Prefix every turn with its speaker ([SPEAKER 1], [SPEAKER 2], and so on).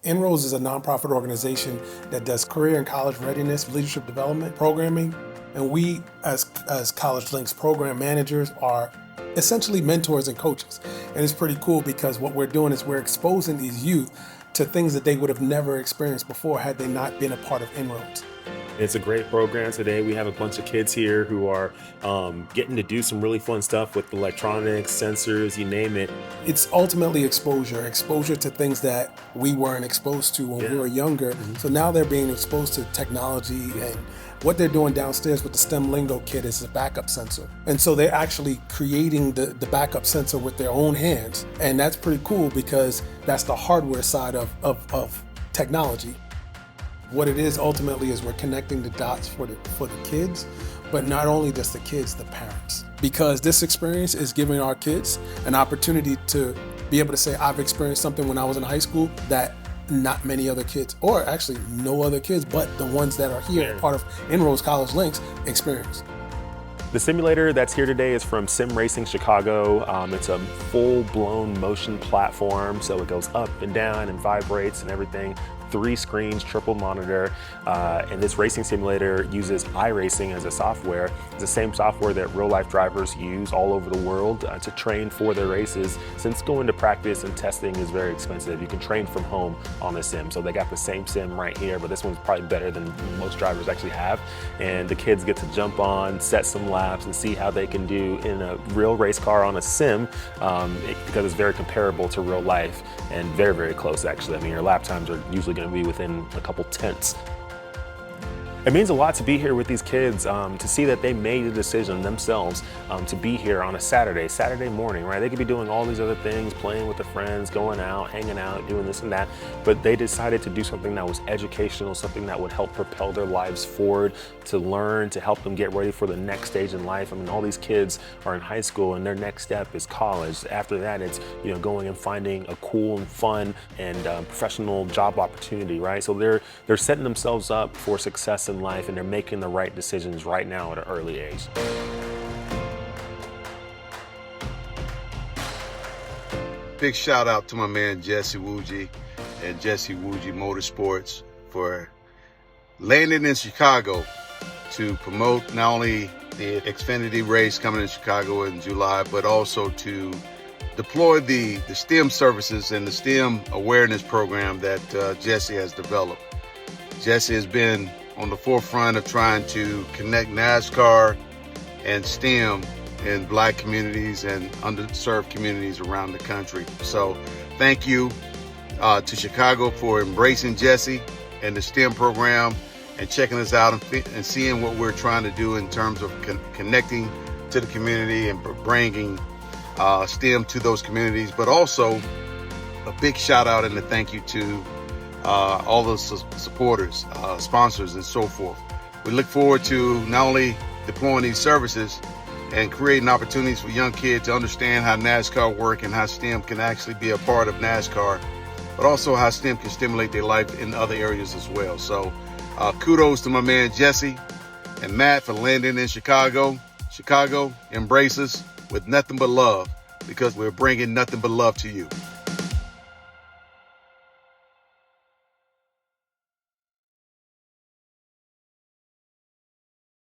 [SPEAKER 1] Inroads is a nonprofit organization that does career and college readiness, leadership development, programming, and we as College Links program managers are essentially mentors and coaches. And it's pretty cool because what we're doing is we're exposing these youth to things that they would have never experienced before had they not been a part of Inroads.
[SPEAKER 2] It's a great program today. We have a bunch of kids here who are getting to do some really fun stuff with electronics, sensors, you name it.
[SPEAKER 1] It's ultimately exposure to things that we weren't exposed to when we were younger. So now they're being exposed to technology, and what they're doing downstairs with the STEM Lingo kit is a backup sensor. And so they're actually creating the backup sensor with their own hands. And that's pretty cool because that's the hardware side of technology. What it is ultimately is we're connecting the dots for the kids, but not only just the kids, the parents. Because this experience is giving our kids an opportunity to be able to say, I've experienced something when I was in high school that not many other kids, or actually no other kids, but the ones that are here, part of Inroads College Links, experience.
[SPEAKER 2] The simulator that's here today is from Sim Racing Chicago. It's a full-blown motion platform, so it goes up and down and vibrates and everything. 3 screens, triple monitor, and this racing simulator uses iRacing as a software. It's the same software that real-life drivers use all over the world to train for their races. Since going to practice and testing is very expensive, you can train from home on the sim. So they got the same sim right here, but this one's probably better than most drivers actually have. And the kids get to jump on, set some laps, and see how they can do in a real race car on a sim, because it's very comparable to real life and very, very close actually. I mean, your lap times are usually going to be within a couple tenths. It means a lot to be here with these kids, to see that they made a decision themselves to be here on a Saturday morning, right? They could be doing all these other things, playing with their friends, going out, hanging out, doing this and that, but they decided to do something that was educational, something that would help propel their lives forward, to learn, to help them get ready for the next stage in life. I mean, all these kids are in high school and their next step is college. After that, it's, you know, going and finding a cool and fun and professional job opportunity, right? So they're setting themselves up for success in life, and they're making the right decisions right now at an early age.
[SPEAKER 3] Big shout out to my man Jesse Woogie and Jesse Woogie Motorsports for landing in Chicago to promote not only the Xfinity race coming in Chicago in July, but also to deploy the STEM services and the STEM awareness program that Jesse has developed. Jesse has been on the forefront of trying to connect NASCAR and STEM in Black communities and underserved communities around the country. So thank you to Chicago for embracing Jesse and the STEM program and checking us out and seeing what we're trying to do in terms of connecting to the community and bringing STEM to those communities. But also a big shout out and a thank you to all the supporters, sponsors, and so forth. We look forward to not only deploying these services and creating opportunities for young kids to understand how NASCAR works and how STEM can actually be a part of NASCAR, but also how STEM can stimulate their life in other areas as well. So kudos to my man Jesse and Matt for landing in Chicago. Chicago, embrace us with nothing but love, because we're bringing nothing but love to you.